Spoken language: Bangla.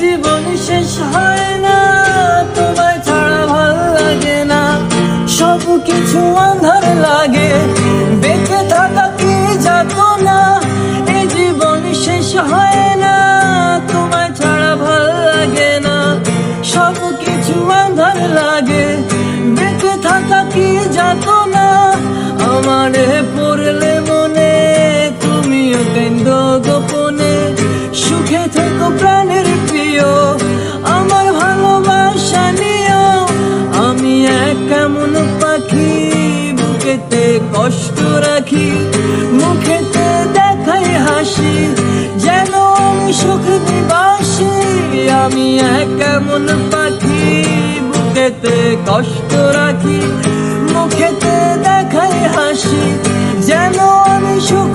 জীবন শেষ হয় না, তোমায় ছাড়া ভাল লাগে না, সব কিছু আঁধার লাগে, বেঁচে থাকা কি যাতো না। এই জীবন শেষ হয় না, তোমায় ছাড়া ভাল লাগে না, সব কিছু আঁধার লাগে, বেঁচে থাকা কি যাতো না। আমারে পড়লে মনে তুমিও কেন্দ্র গোপনে, সুখে থেকো প্রাণের প্রিয়, আমার ভালোবাসা নিও। আমি এক কেমন পাখি, বুকেতে কষ্ট রাখি, মুখেতে দেখাই হাসি, যেন আমি সুখ নিবাসী। আমি এক কেমন পাখি, বুকেতে কষ্ট রাখি, মুখেতে দেখাই হাসি, যেন আমি সুখ